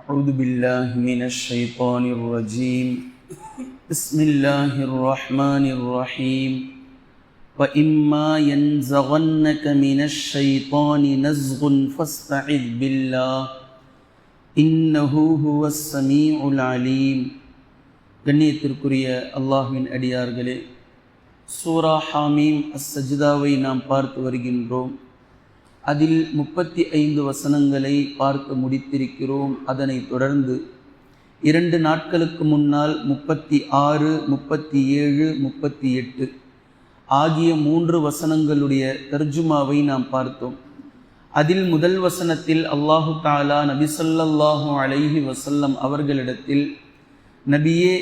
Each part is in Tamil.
أعوذ بالله من الشيطان الرجيم بسم الله الرحمن الرحيم وإما ينزغنك من الشيطان نزغ فاستعذ بالله إنه هو السميع العليم. கண்ணியத்திற்குரிய அல்லாஹ்வின் அடியார்களே, சூரா ஹாமீம் அஸ்-சஜ்தாவை நாம் பார்த்து வருகின்றோம். அதில் 35 வசனங்களை பார்த்து முடித்திருக்கிறோம். அதனை தொடர்ந்து 2 நாட்களுக்கு முன்னால் 36, 37, 38 ஆகிய 3 வசனங்களுடைய தர்ஜுமாவை நாம் பார்த்தோம். அதில் முதல் வசனத்தில் அல்லாஹு தஆலா நபி ஸல்லல்லாஹு அலைஹி வஸல்லம் அவர்களிடத்தில், நபியே,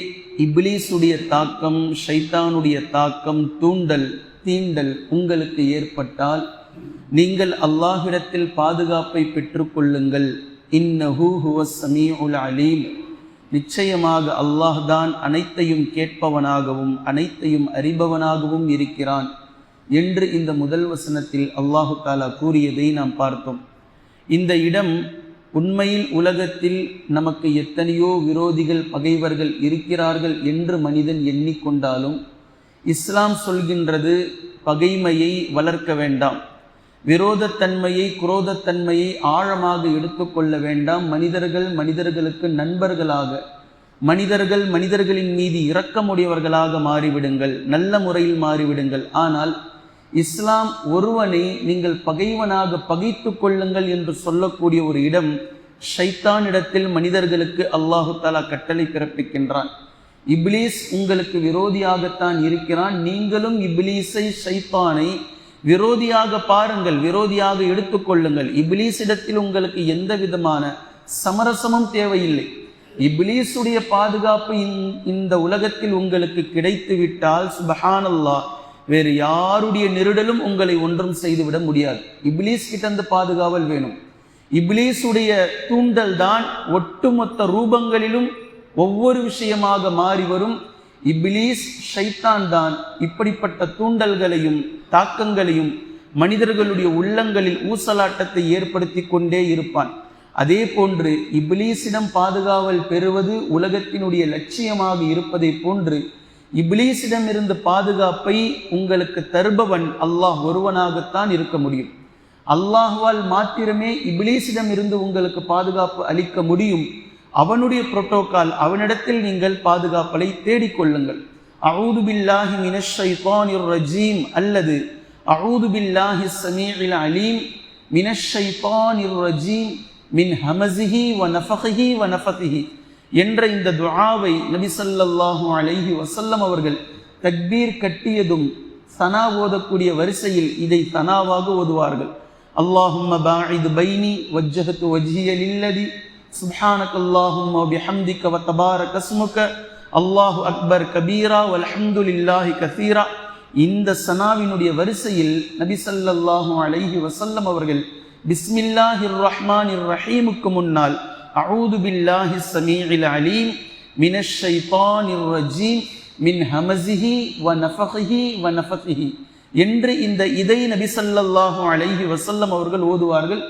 இப்லீஸுடைய தாக்கம், ஷைத்தானுடைய தாக்கம், தீண்டல் உங்களுக்கு ஏற்பட்டால் நீங்கள் அல்லாஹ்விடத்தில் பாதுகாப்பை பெற்றுக்கொள்ளுங்கள். இன்னஹு ஹுவஸ் ஸமீஉல் அலீம், நிச்சயமாக அல்லாஹ் தான் அனைத்தையும் கேட்பவனாகவும் அனைத்தையும் அறிபவனாகவும் இருக்கிறான் என்று இந்த முதல் வசனத்தில் அல்லாஹு தஆலா கூறியதை நாம் பார்த்தோம். இந்த இடம் உண்மையில் உலகத்தில் நமக்கு எத்தனையோ விரோதிகள், பகைவர்கள் இருக்கிறார்கள் என்று மனிதன் எண்ணிக்கொண்டாலும் இஸ்லாம் சொல்கின்றது, பகைமையை வளர்க்க வேண்டாம், விரோதத்தன்மையை, குரோதத்தன்மையை ஆழமாக எடுத்துக்கொள்ள வேண்டாம். மனிதர்களுக்கு நண்பர்களாக, மனிதர்களின் மீது இரக்கமுடையவர்களாக மாறிவிடுங்கள், நல்ல முறையில் மாறிவிடுங்கள். ஆனால் இஸ்லாம் ஒருவனை நீங்கள் பகைவனாக பகைத்து கொள்ளுங்கள் என்று சொல்லக்கூடிய ஒரு இடம். ஷைத்தானிடத்தில் மனிதர்களுக்கு அல்லாஹு தஆலா கட்டளை பிறப்பிக்கின்றான். இப்லீஸ் உங்களுக்கு விரோதியாகத்தான் இருக்கிறான், நீங்களும் இப்லீஸை, ஷைத்தானை விரோதியாக பாருங்கள், விரோதியாக எடுத்துக்கொள்ளுங்கள். இப்லீஸிடத்தில் உங்களுக்கு எந்த விதமான சமரசமும் தேவையில்லை. இப்லீஸுடைய பாதுகாப்பு இந்த உலகத்தில் உங்களுக்கு கிடைத்து விட்டால் சுப்ஹானல்லாஹ், வேறு யாருடைய நெருடலும் உங்களை ஒன்றும் செய்துவிட முடியாது. இப்லீஸ் கிட்டந்து பாதுகாவல் வேணும். இப்லீஸுடைய தூண்டல் தான் ஒட்டுமொத்த ரூபங்களிலும் ஒவ்வொரு விஷயமாக மாறி வரும். இப்லீஸ், ஷைத்தான் தான் இப்படிப்பட்ட தூண்டல்களையும் தாக்கங்களையும் மனிதர்களுடைய உள்ளங்களில் ஊசலாட்டத்தை ஏற்படுத்தி கொண்டே இருப்பான். அதே போன்று இப்லீஸிடம் பாதுகாவல் பெறுவது உலகத்தினுடைய லட்சியமாக இருப்பதை போன்று இப்லீஸிடம் இருந்து பாதுகாப்பை உங்களுக்கு தருபவன் அல்லாஹ் ஒருவனாகத்தான் இருக்க முடியும். அல்லாஹ்வால் மாத்திரமே இப்லீஸிடம் இருந்து உங்களுக்கு பாதுகாப்பு அளிக்க முடியும். அவனுடைய புரோட்டோகால், அவனிடத்தில் நீங்கள் பாதுகாப்பை தேடிக்கொள்ளுங்கள். அஊது பில்லாஹி மினஷ் ஷைத்தானிர் ரஜீம் அல்லது அஊது பில்லாஹி ஸமீஇல் அலீம் மினஷ் ஷைத்தானிர் ரஜீம் மின் ஹமஸிஹி வ நஃபஹிஹி வ நஃபதிஹி என்ற இந்த துஆவை நபி ஸல்லல்லாஹு அலைஹி வஸல்லம் அவர்கள் தக்பீர் கட்டியதும் சனா ஓதக்கூடிய வரிசையில் இதை சனாவாக ஓதுவார்கள். அல்லாஹும்ம பாஇத் பைனி வஜ்ஜஹது வஜ்ஹிய லில்லதி சுப்ஹானக அல்லாஹும்ம வ பிஹம்திக வ தபாரக இஸ்முக அல்லாஹு அக்பர் கபீரா வல்ஹம்துலில்லாஹி கஸீரா. இந்த சனாவினுடைய வரிசையில் நபி ஸல்லல்லாஹு அலைஹி வஸல்லம் அவர்கள் பிஸ்மில்லாஹிர் ரஹ்மானிர் ரஹீமுக்கு முன்னால் அஊது பில்லாஹி ஸமீஇல் அலீம் மினஷ் ஷைத்தானிர் ரஜீம் மின் ஹமஸிஹி வ நஃபஹிஹி வ நஃபதிஹி என்று இதை நபி ஸல்லல்லாஹு அலைஹி வஸல்லம் அவர்கள் ஓதுவார்கள்.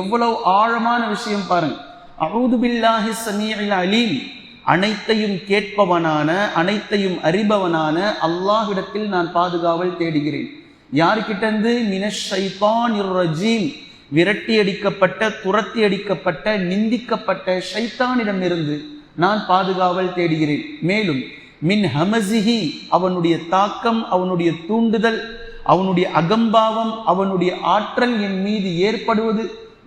எவ்வளவு ஆழமான விஷயம் பாருங்க. அஊது பில்லாஹி ஸமீஇல் அலீம், அனைத்தையும் கேட்பவனான, அனைத்தையும் அறிபவனான அல்லாஹ்விடத்தில் நான் பாதுகாவல் தேடுகிறேன். யார்கிட்டந்து? மினஷ் ஷைத்தானிர் ரஜீம், விரட்டி அடிக்கப்பட்ட, துரத்தி அடிக்கப்பட்ட, நிந்திக்கப்பட்ட ஷைத்தானிடமிருந்து நான் பாதுகாவல் தேடுகிறேன். மேலும் மின் ஹமஸிஹி, அவனுடைய தாக்கம், அவனுடைய தூண்டுதல், அவனுடைய அகம்பாவம், அவனுடைய ஆற்றல் என் மீது ஏற்படுவது,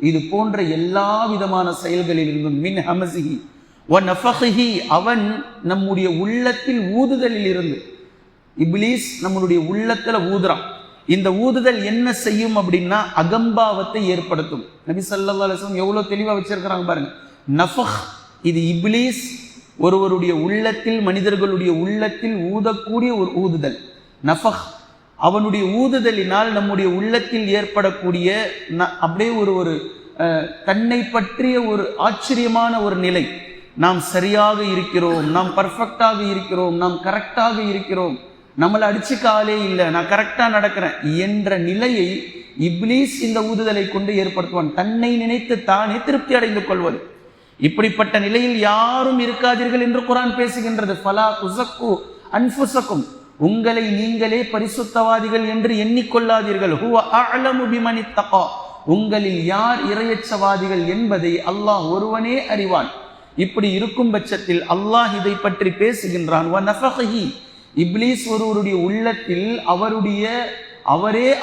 இது போன்ற எல்லா விதமான செயல்களிலிருந்தும் மின் ஹமஸிஹி வ நஃபஹிஹி, அவன் நம்முடைய உள்ளத்தில் ஊதுதலில் இருந்து, இப்லீஸ் நம்முடைய உள்ளத்துல ஊதுறான். இந்த ஊதுதல் என்ன செய்யும் அப்படின்னா அகம்பாவத்தை ஏற்படுத்தும். நபி ஸல்லல்லாஹு அலைஹி வஸல்லம் எவ்வளவு தெளிவா வச்சிருக்கிறாங்க பாருங்க. நஃபஹ், இது இப்லீஸ் ஒருவருடைய உள்ளத்தில், மனிதர்களுடைய உள்ளத்தில் ஊதக்கூடிய ஒரு ஊதுதல். நஃபஹ், அவனுடைய ஊதுதலினால் நம்முடைய உள்ளத்தில் ஏற்படக்கூடிய அப்படியே ஒரு தன்னை பற்றிய ஒரு ஆச்சரியமான ஒரு நிலை. நாம் சரியாக இருக்கிறோம், நாம் பர்ஃபெக்டாக இருக்கிறோம், நாம் கரெக்டாக இருக்கிறோம், நம்மளை அடிச்சுக்க ஆளே இல்லை, நான் கரெக்டா நடக்கிறேன் என்ற நிலையை இப்லீஸ் இந்த ஊதுதலை கொண்டு ஏற்படுத்துவான். தன்னை நினைத்து தானே திருப்தி அடைந்து கொள்வது. இப்படிப்பட்ட நிலையில் யாரும் இருக்காதீர்கள் என்று குர்ஆன் பேசுகின்றது. ஃபலா துஸக்கு அன்ஃபுஸக்கும், உங்களை நீங்களே பரிசுத்தவாதிகள் என்று எண்ணிக்கொள்ளாதீர்கள். ஹுவ அஅலமு பிமன் இத்தகா, உங்களில் யார் இறையச்சவாதிகள் என்பதை அல்லாஹ் ஒருவனே அறிவான். இப்படி இருக்கும் பட்சத்தில் அல்லாஹ் இதை பற்றி பேசுகின்றான். வ நஃபஹி, இப்லீஸ் ஒருவருடைய உள்ளத்தில்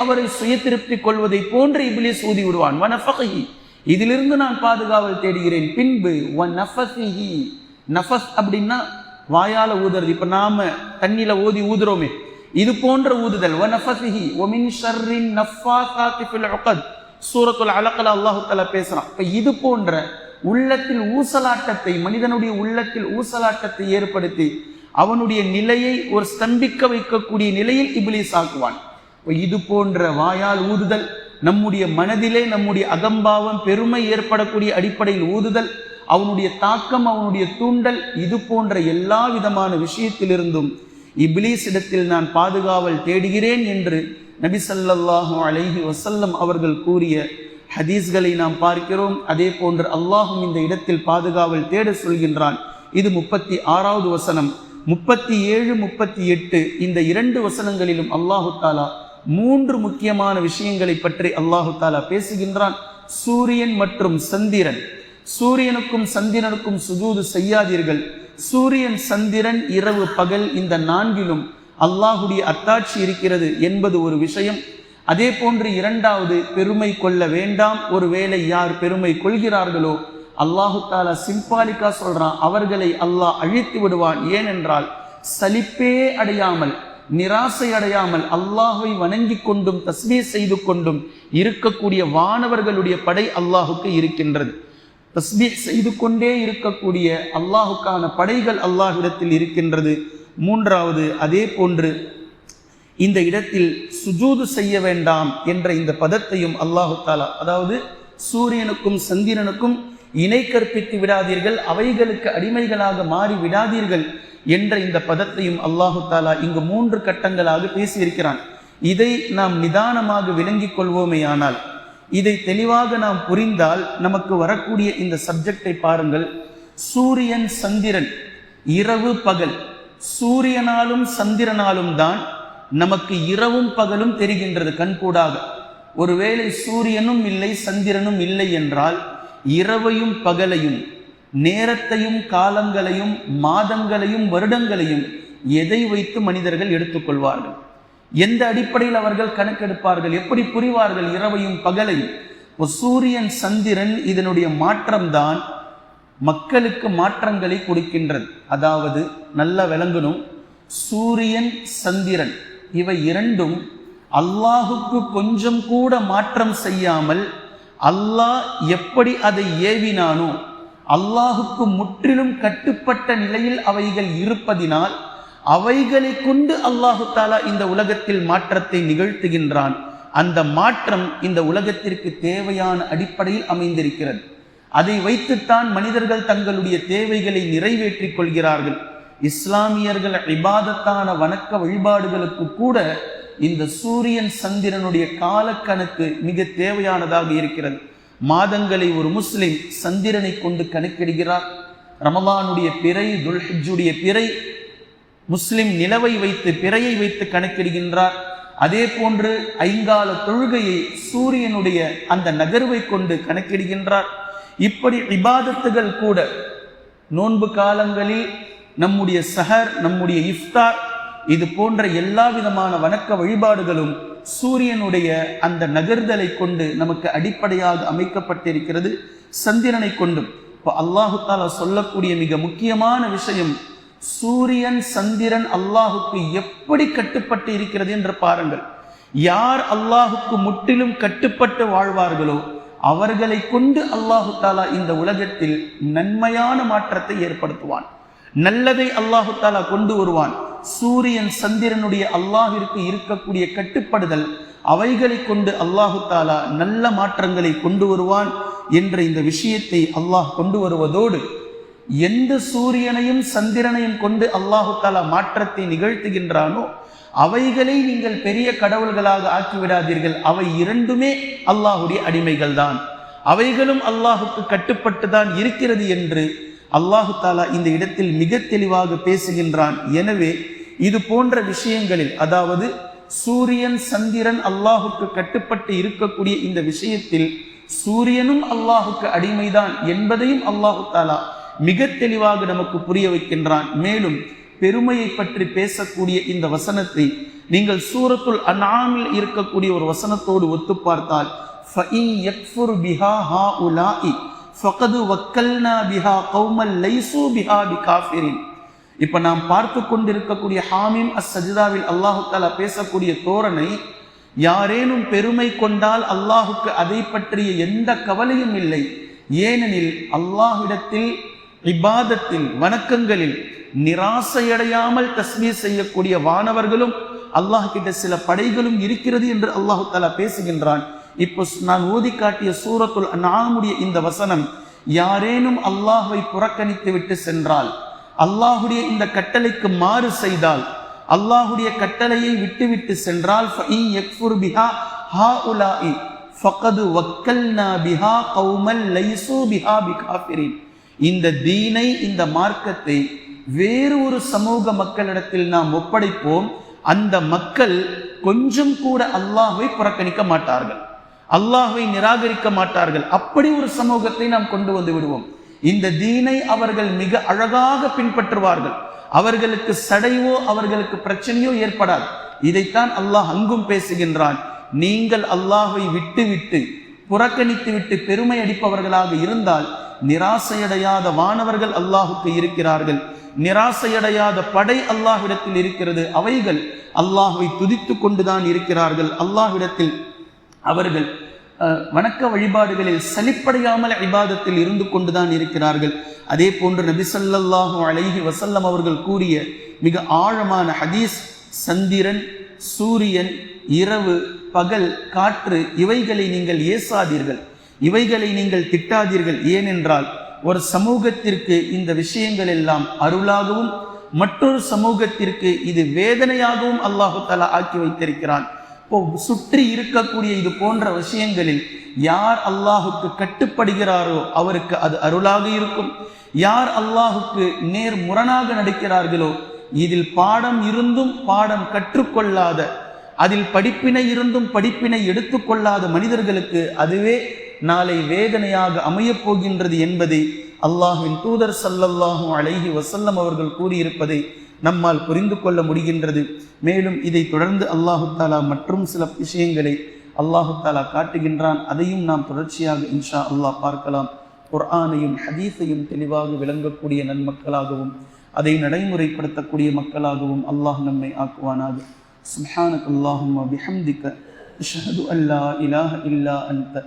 அவரை சுய திருப்தி கொள்வதை போன்று இப்லீஸ் ஊதி விடுவான். வ நஃபஹி, இதிலிருந்து நான் பாதுகாவல் தேடுகிறேன். பின்பு வ நஃபஸிஹி, நஃபஸ் அப்படின்னா வாயால ஊதுறது. இப்ப நாம தண்ணியில ஊதுறோமே, இது போன்ற ஊதுதல். வ நஃபஸிஹி வ மின் ஷர்ரின் நஃபாஸாத்தி ஃபில் உகத், சூரத்துல் அலக்ல அல்லாஹ் தஆலா பேசுறான். இப்ப இது போன்ற உள்ளத்தில் ஊசலாட்டத்தை, மனிதனுடைய உள்ளத்தில் ஊசலாட்டத்தை ஏற்படுத்தி அவனுடைய நிலையை ஒரு ஸ்தம்பிக்க வைக்கக்கூடிய நிலையில் இப்லீஸ் ஆக்குவான். இது போன்ற வாயால் ஊதுதல், நம்முடைய மனதிலே நம்முடைய அகம்பாவம் பெருமை ஏற்படக்கூடிய அடிப்படையில் ஊதுதல், அவனுடைய தாக்கம், அவனுடைய தூண்டல், இது போன்ற எல்லா விதமான விஷயத்திலிருந்தும் இப்லீஸ் இடத்தில் நான் பாதுகாவல் தேடுகிறேன் என்று நபி ஸல்லல்லாஹு அலைஹி வஸல்லம் அவர்கள் கூறிய ஹதீஸ்களை நாம் பார்க்கிறோம். அதே போன்று அல்லாஹும் இந்த இடத்தில் பாதுகாவல் தேட சொல்கின்றான். இது 36வது வசனம். 37, 38 இந்த 2 வசனங்களிலும் அல்லாஹு தாலா 3 முக்கியமான விஷயங்களை பற்றி அல்லாஹு தாலா பேசுகின்றான். சூரியன் மற்றும் சந்திரன், சூரியனுக்கும் சந்திரனுக்கும் சுஜூது செய்யாதீர்கள். சூரியன் சந்திரன் இரவு பகல் இந்த 4லும் அல்லாஹுடைய அத்தாட்சி இருக்கிறது என்பது ஒரு விஷயம். அதே போன்று 2வது, பெருமை கொள்ள வேண்டாம். ஒருவேளை யார் பெருமை கொள்கிறார்களோ அல்லாஹு தாலா சிம்பாலிக்கா சொல்றான், அவர்களை அல்லாஹ் அழித்து விடுவான். ஏனென்றால் சலிப்பே அடையாமல், நிராசை அடையாமல் அல்லாஹை வணங்கி கொண்டும் தஸ்பீஹ் செய்து கொண்டும் இருக்கக்கூடிய வானவர்களுடைய படை அல்லாஹுக்கு இருக்கின்றது. தஸ்பீஹ் செய்து கொண்டே இருக்கக்கூடிய அல்லாஹுக்கான படைகள் அல்லாஹ்விடத்தில் இருக்கின்றது. 3வது, அதே போன்று இந்த இடத்தில் சுஜூது செய்ய வேண்டாம் என்ற இந்த பதத்தையும் அல்லாஹு தாலா, அதாவது சூரியனுக்கும் சந்திரனுக்கும் இணை கற்பித்து விடாதீர்கள், அவைகளுக்கு அடிமைகளாக மாறி விடாதீர்கள் என்ற இந்த பதத்தையும் அல்லாஹு தாலா இங்கு 3 கட்டங்களாக பேசியிருக்கிறான். இதை நாம் நிதானமாக விளங்கிக் கொள்வோமேயானால், இதை தெளிவாக நாம் புரிந்தால் நமக்கு வரக்கூடிய இந்த சப்ஜெக்டை பாருங்கள். சூரியன் சந்திரன், இரவு பகல், சூரியனாலும் சந்திரனாலும் தான் நமக்கு இரவும் பகலும் தெரிகின்றது கண்கூடாக. ஒருவேளை சூரியனும் இல்லை சந்திரனும் இல்லை என்றால் இரவையும் பகலையும், நேரத்தையும் காலங்களையும் மாதங்களையும் வருடங்களையும் எதை வைத்து மனிதர்கள் எடுத்துக்கொள்வார்கள்? எந்த அடிப்படையில் அவர்கள் கணக்கெடுப்பார்கள்? எப்படி புரிவார்கள் இரவையும் பகலையும்? சூரியன் சந்திரன் இதனுடைய மாற்றம்தான் மக்களுக்கு மாற்றங்களை கொடுக்கின்றது. அதாவது நல்லா விளங்கணும், சூரியன் சந்திரன் இவை இரண்டும் அல்லாஹுக்கு கொஞ்சம் கூட மாற்றம் செய்யாமல் அல்லாஹ் எப்படி அதை ஏவினானோ அல்லாஹுக்கு முற்றிலும் கட்டுப்பட்ட நிலையில் அவைகள் இருப்பதினால் அவைகளை கொண்டு அல்லாஹு தாலா இந்த உலகத்தில் மாற்றத்தை நிகழ்த்துகின்றான். அந்த மாற்றம் இந்த உலகத்திற்கு தேவையான அடிப்படையில் அமைந்திருக்கிறது. அதை வைத்துத்தான் மனிதர்கள் தங்களுடைய தேவைகளை நிறைவேற்றிக் கொள்கிறார்கள். இஸ்லாமியர்கள் இபாதத்தான வணக்க வழிபாடுகளுக்கு கூட இந்த சூரியன் சந்திரனுடைய காலக்கணக்கு மிக தேவையானதாக இருக்கிறது. மாதங்களை ஒரு முஸ்லிம் சந்திரனை கொண்டு கணக்கிடுகிறார். ரமலானுடைய பிறை, துல்ஹிஜ்ஜுடைய பிறை முஸ்லிம் நிலவை வைத்து, பிறையை வைத்து கணக்கிடுகின்றார். அதே போன்று ஐங்கால தொழுகையை சூரியனுடைய அந்த நகர்வை கொண்டு கணக்கிடுகின்றார். இப்படி இபாதத்துகள் கூட நோன்பு காலங்களில் நம்முடைய சஹர், நம்முடைய இஃப்தார், இது போன்ற எல்லா விதமான வணக்க வழிபாடுகளும் சூரியனுடைய அந்த நகர்தலை கொண்டு நமக்கு அடிப்படையாக அமைக்கப்பட்டிருக்கிறது, சந்திரனை கொண்டும். இப்போ அல்லாஹு தாலா சொல்லக்கூடிய மிக முக்கியமான விஷயம், சூரியன் சந்திரன் அல்லாஹுக்கு எப்படி கட்டுப்பட்டு இருக்கிறது என்று பாருங்கள். யார் அல்லாஹுக்கு முற்றிலும் கட்டுப்பட்டு வாழ்வார்களோ அவர்களை கொண்டு அல்லாஹு தாலா இந்த உலகத்தில் நன்மையான மாற்றத்தை ஏற்படுத்துவான், நல்லதை அல்லாஹு தாலா கொண்டு வருவான். சூரியன் சந்திரனுடைய அல்லாஹிற்கு இருக்கக்கூடிய கட்டுப்படுதல், அவைகளை கொண்டு அல்லாஹு தாலா நல்ல மாற்றங்களை கொண்டு வருவான் என்ற இந்த விஷயத்தை அல்லாஹ் கொண்டு வருவதோடு, எந்த சூரியனையும் சந்திரனையும் கொண்டு அல்லாஹு தாலா மாற்றத்தை நிகழ்த்துகின்றானோ அவைகளை நீங்கள் பெரிய கடவுள்களாக ஆக்கிவிடாதீர்கள். அவை இரண்டுமே அல்லாஹுடைய அடிமைகள் தான். அவைகளும் அல்லாஹுக்கு கட்டுப்பட்டு தான் இருக்கிறது என்று அல்லாஹு தாலா இந்த இடத்தில் மிக தெளிவாக பேசுகின்றான். எனவே இது போன்ற விஷயங்களில், அதாவது சூரியன் சந்திரன் அல்லாஹுக்கு கட்டுப்பட்டு இருக்கக்கூடிய இந்த விஷயத்தில் சூரியனும் அல்லாஹுக்கு அடிமைதான் என்பதையும் அல்லாஹு தாலா மிக தெளிவாக நமக்கு புரிய வைக்கின்றான். மேலும் பெருமையை பற்றி பேசக்கூடிய இந்த வசனத்தை நீங்கள் சூரத்துல் அன்ஆமில் இருக்கக்கூடிய ஒரு வசனத்தோடு ஒத்து பார்த்தால், ஃபஇன் யக்ஃபுர் பிஹா ஹாஉலாஇ ஃபகது வக்கல்னா பிஹா கௌமல் லைஸு பிஹா பிகாஃபிரின். இப்ப நாம் பார்த்து கொண்டிருக்கக்கூடிய ஹாமீம் அஸ்-சஜ்தாவில் அல்லாஹு தஆலா பேசக்கூடிய தோரணை, யாரேனும் பெருமை கொண்டால் அல்லாஹுக்கு அதை பற்றிய எந்த கவலையும் இல்லை. ஏனெனில் அல்லாஹ்விடத்தில் இபாதத்தில் வணக்கங்களில் நிராசையடையாமல் தஸ்மீர் செய்யக்கூடிய வானவர்களும் அல்லாஹ் கிட்ட சில படைகளும் இருக்கிறது என்று அல்லாஹு தஆலா பேசுகின்றான். இப்போ நான் ஓதி காட்டிய சூரத்துல் அன்ஆமுடைய இந்த வசனம், யாரேனும் அல்லாஹ்வை புறக்கணித்து விட்டு சென்றால், அல்லாஹுடைய இந்த கட்டளைக்கு மாறு செய்தால், அல்லாஹுடைய கட்டளையை விட்டுவிட்டு சென்றால், ஃபஇன் யக்ஃபுர் பிஹா ஹாஉலாஇ ஃபகது வக்கல்னா பிஹா கௌமல் லைஸு பிஹா பிகாஃபிரின். இந்த தீனை, இந்த மார்க்கத்தை வேறு ஒரு சமூக மக்களிடத்தில் நாம் ஒப்படைப்போம். அந்த மக்கள் கொஞ்சம் கூட அல்லாஹ்வை புறக்கணிக்க மாட்டார்கள், அல்லாஹ்வை நிராகரிக்க மாட்டார்கள். அப்படி ஒரு சமூகத்தை நாம் கொண்டு வந்து விடுவோம். இந்த தீனை அவர்கள் மிக அழகாக பின்பற்றுவார்கள். அவர்களுக்கு சடைவோ அவர்களுக்கு பிரச்சனையோ ஏற்படாது. இதைத்தான் அல்லாஹ் அங்கும் பேசுகின்றான். நீங்கள் அல்லாஹ்வை விட்டு புறக்கணித்து விட்டு பெருமை அடிப்பவர்களாக இருந்தால், நிராசையடையாத வானவர்கள் அல்லாஹுக்கு இருக்கிறார்கள், நிராசையடையாத படை அல்லாஹ்விடத்தில் இருக்கிறது. அவைகள் அல்லாஹ்வை துதித்து கொண்டுதான் இருக்கிறார்கள். அல்லாஹ்விடத்தில் அவர்கள் வணக்க வழிபாடுகளில் சலிப்படையாமல் இபாதத்தில் இருந்து கொண்டுதான் இருக்கிறார்கள். அதே போன்று நபி ஸல்லல்லாஹு அலைஹி வஸல்லம் அவர்கள் கூறிய மிக ஆழமான ஹதீஸ், சந்திரன், சூரியன், இரவு, பகல், காற்று, இவைகளை நீங்கள் ஏசாதீர்கள், இவைகளை நீங்கள் திட்டாதீர்கள். ஏனென்றால் ஒரு சமூகத்திற்கு இந்த விஷயங்கள் எல்லாம் அருளாகவும் மற்றொரு சமூகத்திற்கு இது வேதனையாகவும் அல்லாஹு தஆலா ஆக்கி வைத்திருக்கிறான். சுற்றி இருக்கக்கூடிய இது போன்ற விஷயங்களில் யார் அல்லாஹுக்கு கட்டுப்படுகிறாரோ அவருக்கு அது அருளாக இருக்கும். யார் அல்லாஹுக்கு நேர் முரணாக நடக்கிறார்களோ, இதில் பாடம் இருந்தும் பாடம் கற்றுக்கொள்ளாத, அதில் படிப்பினை இருந்தும் படிப்பினை எடுத்துக்கொள்ளாத மனிதர்களுக்கு அதுவே நாளை வேதனையாக அமையப் போகின்றது என்பதை அல்லாஹ்வின் தூதர் ஸல்லல்லாஹு அலைஹி வஸல்லம் அவர்கள் கூறியிருப்பதை நம்மால் புரிந்து கொள்ள முடிகின்றது. மேலும் இதை தொடர்ந்து அல்லாஹு தாலா மற்றும் சில விஷயங்களை அல்லாஹு தாலா காட்டுகின்றான். அதையும் நாம் தொடர்ச்சியாக இன்ஷா அல்லாஹ் பார்க்கலாம். குர்ஆனையும் ஹதீஸையும் தெளிவாக விளங்கக்கூடிய நன்மக்களாகவும் அதை நடைமுறைப்படுத்தக்கூடிய மக்களாகவும் அல்லாஹ் நம்மை ஆக்குவானாக. சுப்ஹானக அல்லாஹும்ம பிஹம்திக அஷ்ஹது அல்லா இலாஹ இல்லா அன்த